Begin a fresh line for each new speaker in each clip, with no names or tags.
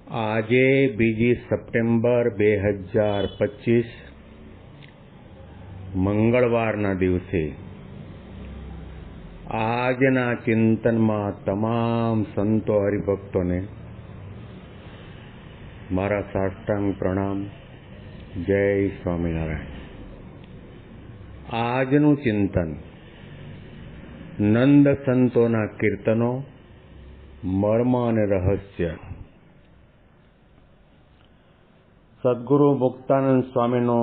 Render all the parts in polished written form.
આજે 2 સપ્ટેમ્બર 2025 મંગળવારના દિવસે આજના ચિંતનમાં તમામ સંતો હરિભક્તોને મારા સાષ્ટાંગ પ્રણામ. જય સ્વામિનારાયણ. આજનું ચિંતન નંદ સંતોના કીર્તનો, મર્મ અને રહસ્ય. સદગુરુ મુક્તાનંદ સ્વામીનો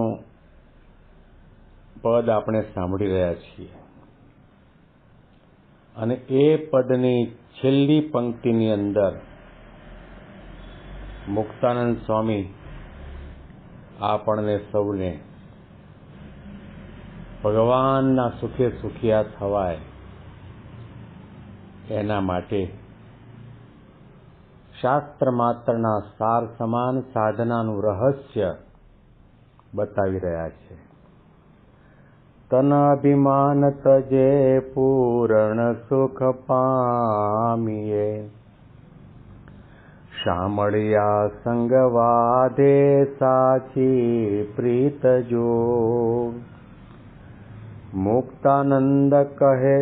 પદ આપણે સાંભળી રહ્યા છીએ અને એ પદની છેલ્લી પંક્તિની અંદર મુક્તાનંદ સ્વામી આપણને સૌને ભગવાનના સુખે સુખિયા થવાય એના માટે શાસ્ત્ર માત્રના સાર સમાન સાધનાનું રહસ્ય બતાવી રહ્યા છે. તન અભિમાન તજે પૂર્ણ સુખ પામીએ, શામળિયા સંગવાધે સાચી પ્રીત જો. મુક્તાનંદ કહે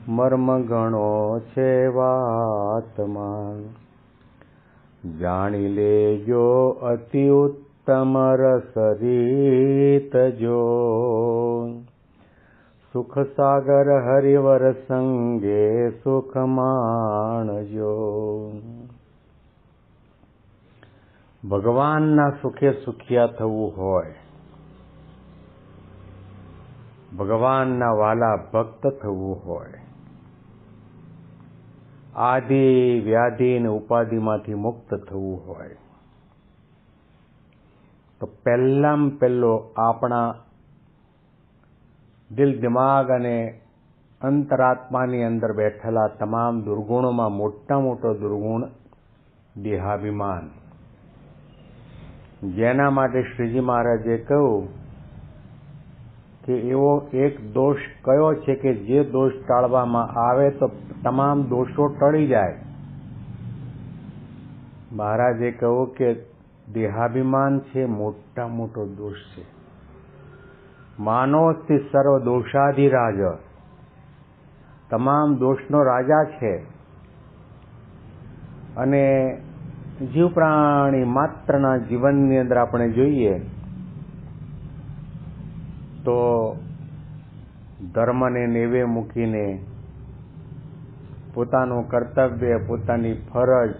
મર્મ ઘણો છે વાતમાં, જાણી લેજો અતિ ઉત્તમ રસ રીત જો. સુખ સાગર હરિવર સંગે સુખ માણજો. ભગવાનના સુખે સુખિયા થવું હોય, ભગવાનના વાલા ભક્ત થવું હોય, આદિ વ્યાધિ અને ઉપાધિમાંથી મુક્ત થવું હોય તો પહેલો આપણા દિલ દિમાગ અને અંતરાત્માની અંદર બેઠેલા તમામ દુર્ગુણોમાં મોટો દુર્ગુણ દેહાભિમાન, જેના માટે શ્રીજી મહારાજે કહ્યું કે એવો એક દોષ કયો છે કે જે દોષ ટાળવામાં આવે તો તમામ દોષો ટળી જાય. મહારાજે કહ્યું કે દેહાભિમાન છે મોટો દોષ છે. માનોસ્તિ સર્વ દોષાધિરાજ, તમામ દોષનો રાજા છે. અને જીવ પ્રાણી માત્રના જીવનની અંદર આપણે જોઈએ તો ધર્મને નેવે મૂકીને પોતાનું કર્તવ્ય, પોતાની ફરજ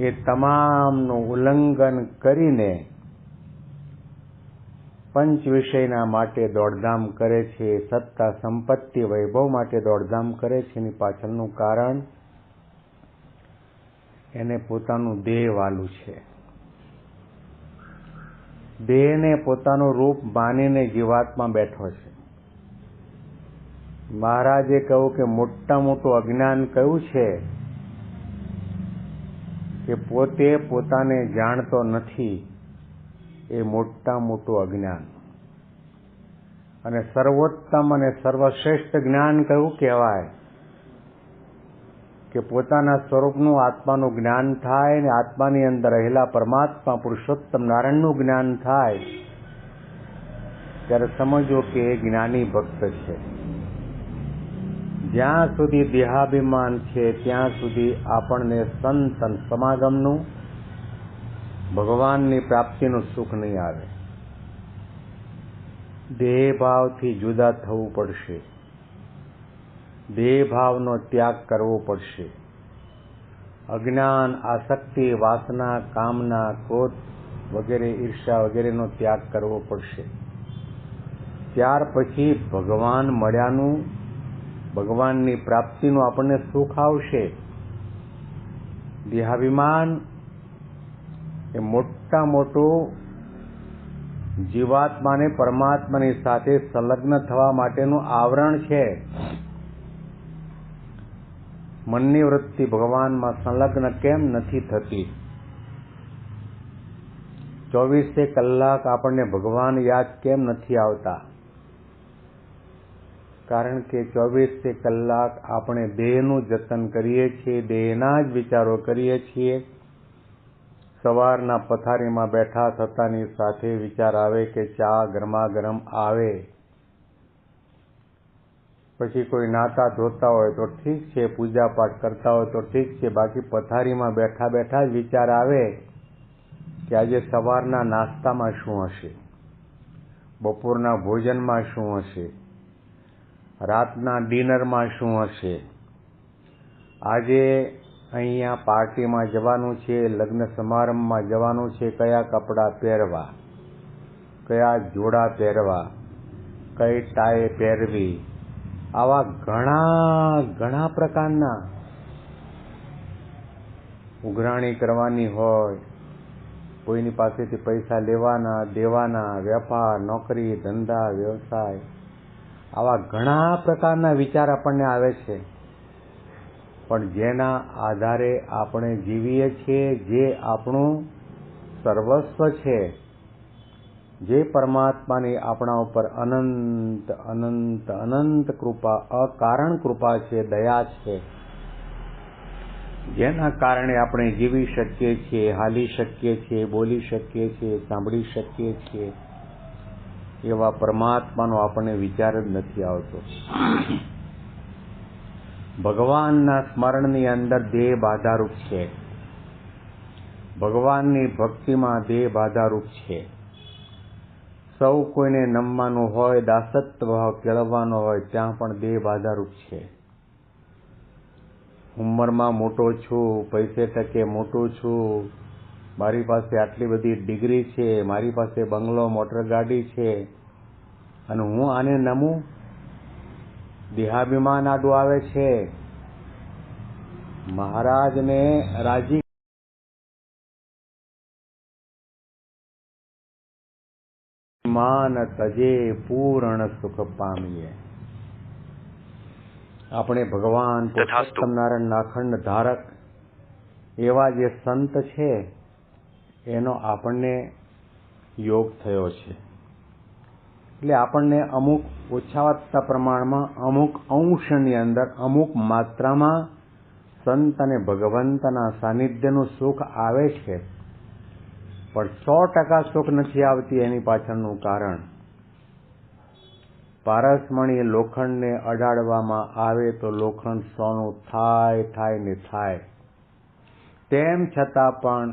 એ તમામનું ઉલ્લંઘન કરીને પંચ વિષયના માટે દોડધામ કરે છે, સત્તા સંપત્તિ વૈભવ માટે દોડધામ કરે છે. એની પાછળનું કારણ એને પોતાનું દેહ વાલું છે. દેહને પોતાનું રૂપ માનીને જીવાત્મા બેઠો છે. મહારાજે કહ્યું કે મોટું અજ્ઞાન કયું છે કે પોતે પોતાને જાણતો નથી, એ મોટું અજ્ઞાન. અને સર્વોત્તમ અને સર્વશ્રેષ્ઠ જ્ઞાન કયું કહેવાય કે પોતાના સ્વરૂપનું આત્માનું જ્ઞાન થાય અને આત્માની અંદર રહેલા પરમાત્મા પુરુષોત્તમ નારાયણનું જ્ઞાન થાય ત્યારે સમજો કે એ જ્ઞાની ભક્ત છે. જ્યાં સુધી દેહાભિમાન છે ત્યાં સુધી આપણને સંત સમાગમનું, ભગવાનની પ્રાપ્તિનું સુખ નહીં આવે. દેહ ભાવથી જુદા થવું પડશે, દેહ ભાવનો ત્યાગ કરવો પડશે. અજ્ઞાન, આસક્તિ, વાસના, કામના, ક્રોધ વગેરે, ઈર્ષા વગેરેનો ત્યાગ કરવો પડશે. ત્યાર પછી ભગવાન મળ્યાનું, ભગવાનની પ્રાપ્તિનું આપણને સુખ આવશે. દેહાભિમાન એ મોટું જીવાત્માને પરમાત્માની સાથે સંલગ્ન થવા માટેનું આવરણ છે. મનની વૃત્તિ ભગવાનમાં સંલગ્ન કેમ નથી થતી? 24 કલાક આપણને ભગવાન યાદ કેમ નથી આવતા? કારણ કે 24 કલાક આપણે દેહનું જતન કરીએ છીએ, દેહના જ વિચારો કરીએ છીએ, સવારના પથારીમાં બેઠા થતાની સાથે વિચાર આવે કે ચા ગરમા ગરમ આવે. પછી કોઈ નાતા ધોતા હોય તો ઠીક છે, પૂજા પાઠ કરતા હોય તો ઠીક છે, બાકી પથારીમાં બેઠા બેઠા જ વિચાર આવે કે આજે સવારના નાસ્તામાં શું હશે, બપોરના ભોજનમાં શું હશે, રાતના ડિનરમાં શું હશે, આજે અહીંયા પાર્ટીમાં જવાનું છે, લગ્ન સમારંભમાં જવાનું છે, કયા કપડાં પહેરવા, કયા જોડા પહેરવા, કઈ ટાઈ પહેરવી, આવા ઘણા ઘણા પ્રકારના ઉઘરાણી કરવાની હોય, કોઈની પાસેથી પૈસા લેવાના દેવાના, વેપાર નોકરી ધંધા વ્યવસાય, આવા ઘણા પ્રકારના વિચાર આપણને આવે છે. પણ જેના આધારે આપણે જીવીએ છીએ, જે આપણું સર્વસ્વ છે, જે પરમાત્માની આપણા ઉપર અનંત અનંત અનંત કૃપા, અકારણ કૃપા છે, દયા છે, જેના કારણે આપણે જીવી શકીએ છીએ, હાલી શકીએ છીએ, બોલી શકીએ છીએ, સાંભળી શકીએ છીએ, એવા પરમાત્માનો આપણને વિચાર જ નથી આવતો. ભગવાનના સ્મરણની અંદર દેહ બાધારૂપ છે, ભગવાનની ભક્તિમાં દેહ બાધારૂપ છે. સૌ કોઈને નમવાનું હોય, દાસત્વ ભાવ કેળવવાનો હોય, ત્યાં પણ દેહ બાધારૂપ છે. ઉંમરમાં મોટો છું, પૈસે ટકે મોટો છું, મારી પાસે આટલી બધી ડિગ્રી છે, મારી પાસે બંગલો મોટર ગાડી છે, અને હું આને નમું, દેહાભિમાન આડું આવે છે. મહારાજને રાજી માન તજે પૂર્ણ સુખ પામીએ. આપણે ભગવાન પુરુષોત્તમ નારાયણના અખંડ ધારક એવા જે સંત છે, એનો આપણને યોગ થયો છે. એટલે આપણને અમુક ઓછા પ્રમાણમાં, અમુક અંશની અંદર, અમુક માત્રામાં સંત અને ભગવંતના સાનિધ્યનું સુખ આવે છે. પણ 100% સુખ નથી આવતી. એની પાછળનું કારણ, પારસમણી લોખંડને અડાડવામાં આવે તો લોખંડ સોનું થાય ને થાય. તેમ છતાં પણ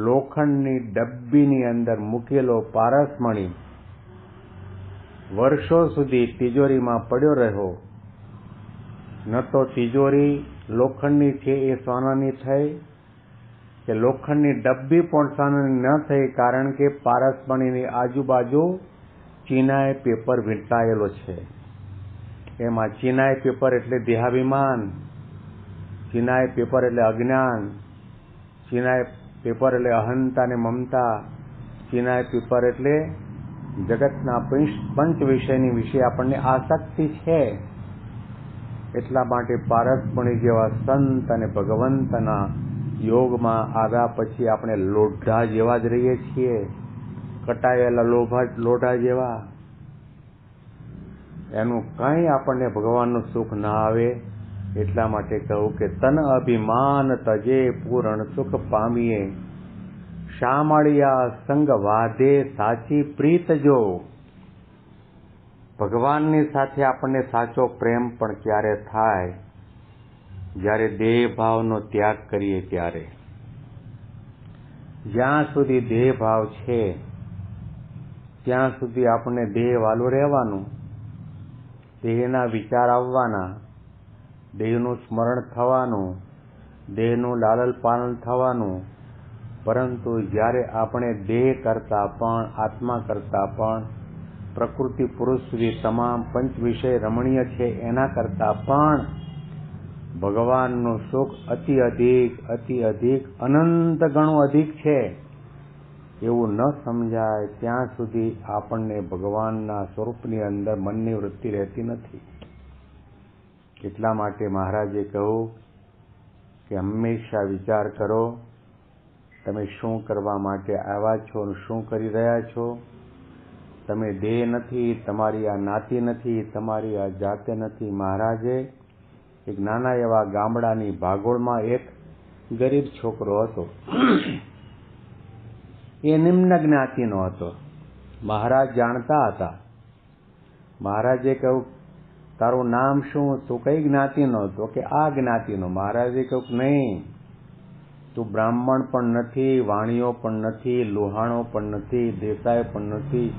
લોખંડની ડબ્બીની અંદર મૂકેલો પારસમણી વર્ષો સુધી તિજોરીમાં પડ્યો રહ્યો. ન તો તિજોરી લોખંડની છે એ સોનાની થઈ, કે લોખંડની ડબ્બી પણ સોનાની ન થઈ, કારણ કે પારસમણીની આજુબાજુ ચિનાઈ પેપર વીંટાયેલો છે. એમાં ચિનાઈ પેપર એટલે દેહાભિમાન, ચિનાઈ પેપર એટલે અજ્ઞાન, ચિનાઈ પેપર એટલે અહંતા ને મમતા, ચિનાઈ પેપર એટલે જગતના પંચ વિષયની વિશે આપણને આસક્તિ છે. એટલા માટે પારસમણી જેવા સંત અને ભગવંતના યોગમાં આવ્યા પછી આપણે લોઢા જેવા જ રહીએ છીએ, કટાયેલા લોઢા જેવા. એનું કંઈ આપણને ભગવાનનું સુખ ના આવે. એટલા માટે કહું કે તન અભિમાન તજે પૂર્ણ સુખ પામીએ. શામળિયા સંગ વાધે સાચી પ્રીત જો. ભગવાનની સાથે આપણને સાચો પ્રેમ પણ ક્યારે થાય? જ્યારે દેહ ભાવનો ત્યાગ કરીએ ત્યારે. જ્યાં સુધી દેહ ભાવ છે ત્યાં સુધી આપણને દેહ વાલું રહેવાનું, દેહના વિચાર આવવાના, દેહનું સ્મરણ થવાનું, દેહનું લાલન પાલન થવાનું. પરંતુ જ્યારે આપણે દેહ કરતા પણ, આત્મા કરતા પણ, પ્રકૃતિ પુરુષ સુધી તમામ પંચ વિષય રમણીય છે એના કરતા પણ ભગવાનનું સુખ અતિ અધિક અનંત ગણું અધિક છે એવું ન સમજાય ત્યાં સુધી આપણને ભગવાનના સ્વરૂપની અંદર મનની વૃત્તિ રહેતી નથી. એટલા માટે મહારાજે કહ્યું કે હંમેશા વિચાર કરો, તમે શું કરવા માટે આવ્યા છો અને શું કરી રહ્યા છો. તમે દેહ નથી, તમારી આ નાતી નથી, તમારી આ જાતે નથી. મહારાજે એક નાના એવા ગામડાની ભાગોળમાં એક ગરીબ છોકરો હતો. એ નિમ્ન જ્ઞાતિનો હતો. મહારાજ જાણતા હતા. મહારાજે કહ્યું, તારું નામ શું? તું કઈ જ્ઞાતિનો? તો કે આ જ્ઞાતિનો. મહારાજે કહ્યું, નહીં, તું બ્રાહ્મણ પણ નથી, વાણિયો પણ નથી, લુહાણો પણ નથી, દેસાઈ પણ નથી,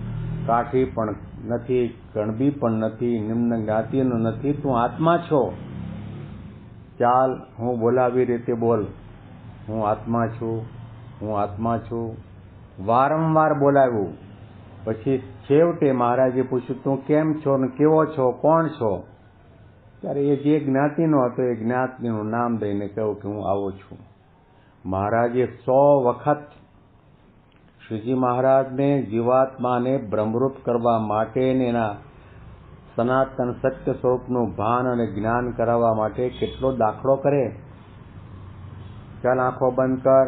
કાઠી પણ નથી, કણબી પણ નથી, નિમ્ન જ્ઞાતિનો નથી, તું આત્મા છો. ચાલ, હું બોલાવી રીતે બોલ, હું આત્મા છું, હું આત્મા છું. વારંવાર બોલાવ્યું. પછી છેવટે મહારાજે પૂછ્યું, તું કેમ છો ને કેવો છો, કોણ છો? ત્યારે એ જે જ્ઞાતિનો હતો એ જ્ઞાતિનું નામ દઈને કહ્યું કે હું આવો છું. મહારાજે 100 વખત શ્રીજી મહારાજને જીવાત્માને બ્રહ્મરૂપ કરવા માટે એના સનાતન સત્ય સ્વરૂપનું ભાન અને જ્ઞાન કરાવવા માટે કેટલો દાખલો કરે. ચાલ આંખો બંધ કર.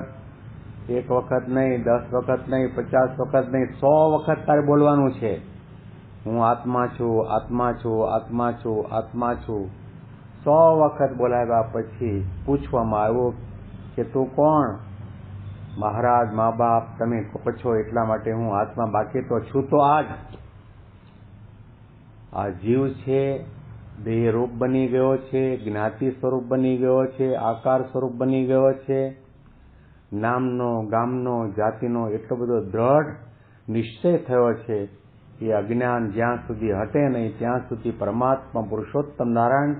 1 વખત નહીં, 10 વખત નહીં, 50 વખત નહીં, 100 વખત તારે બોલવાનું છે, હું આત્મા છું, આત્મા છું, આત્મા છું, આત્મા છું. 100 વખત બોલાવ્યા પછી પૂછવામાં આવ્યું કે તું કોણ? મહારાજ, મા બાપ તમે કહો છો એટલા માટે હું આત્મા, બાકી તો છું તો આ જીવ છે, દેહ રૂપ બની ગયો છે, જ્ઞાતિ સ્વરૂપ બની ગયો છે, આકાર સ્વરૂપ બની ગયો છે. નામનો, ગામનો, જાતિનો એટલો બધો દ્રઢ નિશ્ચય થયો છે. એ અજ્ઞાન જ્યાં સુધી હટે નહીં ત્યાં સુધી પરમાત્મા પુરુષોત્તમ નારાયણ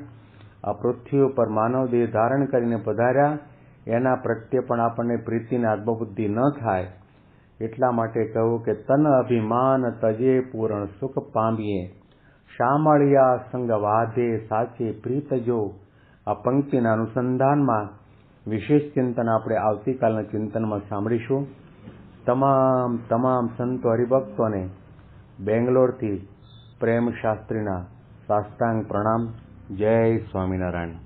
આ પૃથ્વી ઉપર માનવ દેહ ધારણ કરીને પધાર્યા. એના પ્રત્યે પણ આપણને પ્રીતિને આત્મબુદ્ધિ ન થાય. એટલા માટે કહ્યું કે તન અભિમાન તજે પૂર્ણ સુખ પામીએ, શામળિયા સંગ વાધે સાચે પ્રીતજો. આ પંક્તિના અનુસંધાનમાં વિશેષ ચિંતન આપણે આવતીકાલના ચિંતનમાં સાંભળીશું. તમામ સંતો હરિભક્તોને બેંગ્લોરથી પ્રેમ શાસ્ત્રીના સાષ્ટાંગ પ્રણામ. જય સ્વામિનારાયણ.